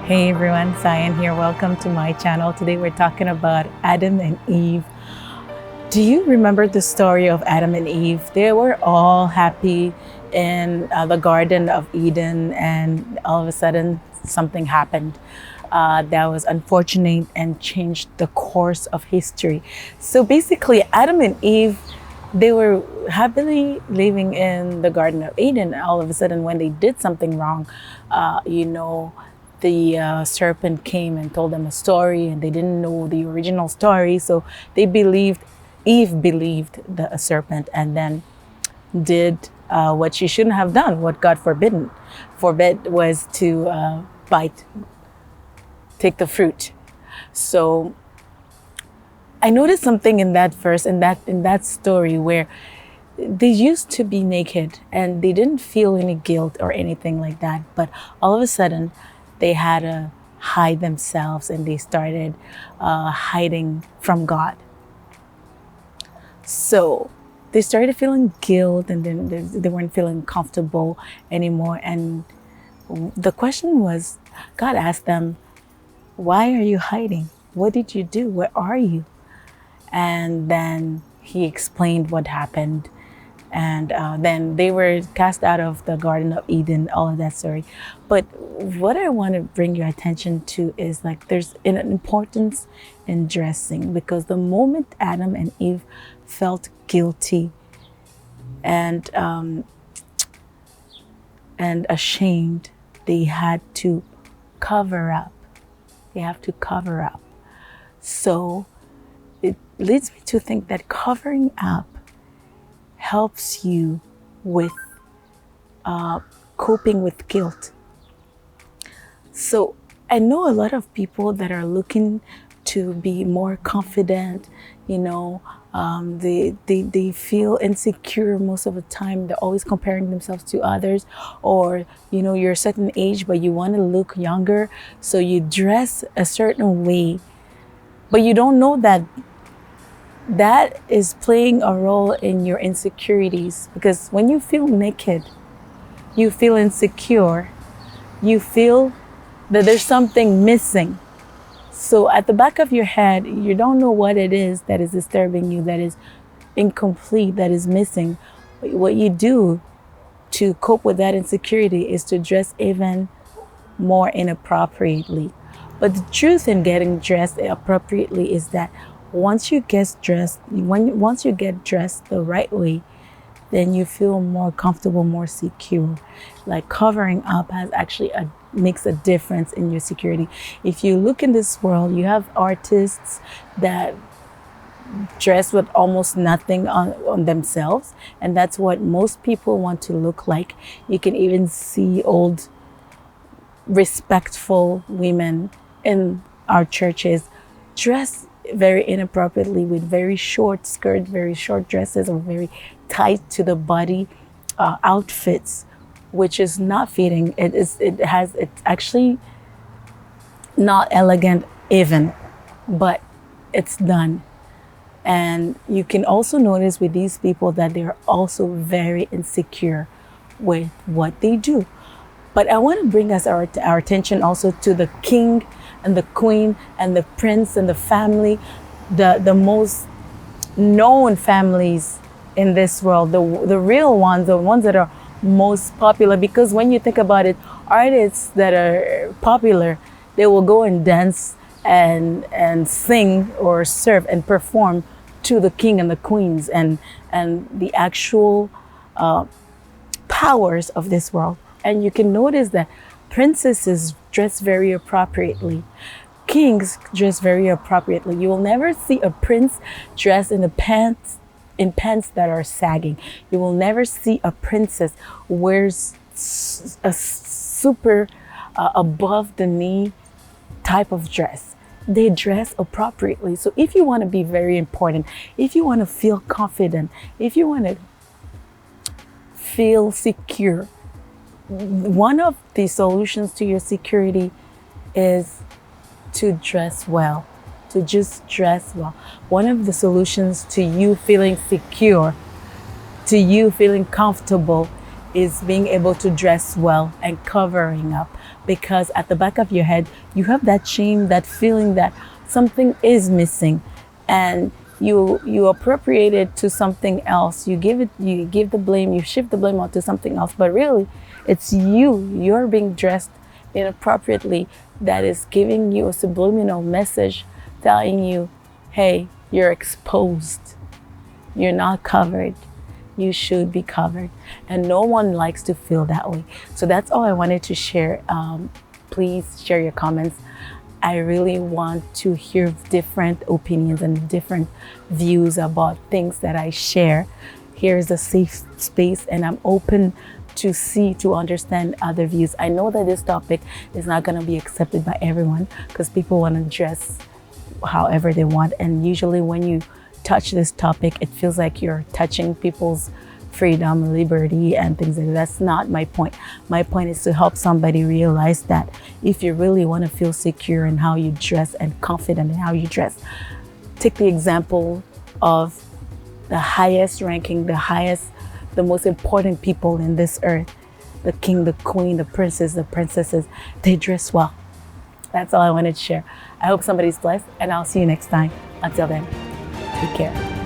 Hey everyone, Sion here. Welcome to my channel. Today we're talking about Adam and Eve. Do you remember the story of Adam and Eve? They were all happy in the Garden of Eden, and all of a sudden something happened that was unfortunate and changed the course of history. So basically, Adam and Eve, they were happily living in the Garden of Eden. All of a sudden, when they did something wrong, the serpent came and told them a story, and they didn't know the original story. So Eve believed the serpent, and then did what she shouldn't have done, what God forbid was to take the fruit. So I noticed something in that verse, in that story, where they used to be naked and they didn't feel any guilt or anything like that. But all of a sudden, they had to hide themselves, and they started hiding from God. So they started feeling guilt, and then they weren't feeling comfortable anymore. And the question was, God asked them, why are you hiding? What did you do? Where are you? And then he explained what happened. And then they were cast out of the Garden of Eden, all of that story. But what I want to bring your attention to is, like, there's an importance in dressing, because the moment Adam and Eve felt guilty and ashamed, they had to cover up. They have to cover up. So it leads me to think that covering up helps you with coping with guilt. So I know a lot of people that are looking to be more confident. They feel insecure most of the time. They're always comparing themselves to others, or you're a certain age but you want to look younger, so you dress a certain way, but you don't know that is playing a role in your insecurities. Because when you feel naked, you feel insecure, you feel that there's something missing. So at the back of your head, you don't know what it is that is disturbing you, that is incomplete, that is missing. What you do to cope with that insecurity is to dress even more inappropriately. But the truth in getting dressed appropriately is that once you get dressed the right way, then you feel more comfortable, more secure. Like, covering up makes a difference in your security. If you look in this world, you have artists that dress with almost nothing on themselves, and that's what most people want to look like. You can even see old, respectful women in our churches dress very inappropriately, with very short skirts, very short dresses, or very tight to the body outfits, which is not fitting. It's actually not elegant even, but it's done. And you can also notice with these people that they're also very insecure with what they do. But I want to bring our attention also to the king and the queen and the prince and the family, the most known families in this world, the real ones, the ones that are most popular. Because when you think about it, artists that are popular, they will go and dance and sing or serve and perform to the king and the queens and the actual powers of this world. And you can notice that princesses dress very appropriately. Kings dress very appropriately. You will never see a prince dress in pants that are sagging. You will never see a princess wears a super above the knee type of dress. They dress appropriately. So if you want to be very important, if you want to feel confident, if you want to feel secure, one of the solutions to your security is to dress well, to just dress well. One of the solutions to you feeling secure, to you feeling comfortable, is being able to dress well and covering up. because at the back of your head, you have that shame, that feeling that something is missing, and you appropriate it to something else. You give the blame, you shift the blame onto something else, but really it's you're being dressed inappropriately, that is giving you a subliminal message telling you, hey, you're exposed, you're not covered, you should be covered. And no one likes to feel that way. So that's all I wanted to share. Please share your comments. I really want to hear different opinions and different views about things that I share. Here is a safe space, and I'm open to understand other views. I know that this topic is not going to be accepted by everyone, because people want to dress however they want. And usually when you touch this topic, it feels like you're touching people's freedom, liberty, and things like that. That's not my point. My point is to help somebody realize that if you really want to feel secure in how you dress and confident in how you dress, take the example of the highest ranking, the most important people in this earth, the king, the queen, the princes, the princesses. They dress well. That's all I wanted to share. I hope somebody's blessed, and I'll see you next time. Until then, take care.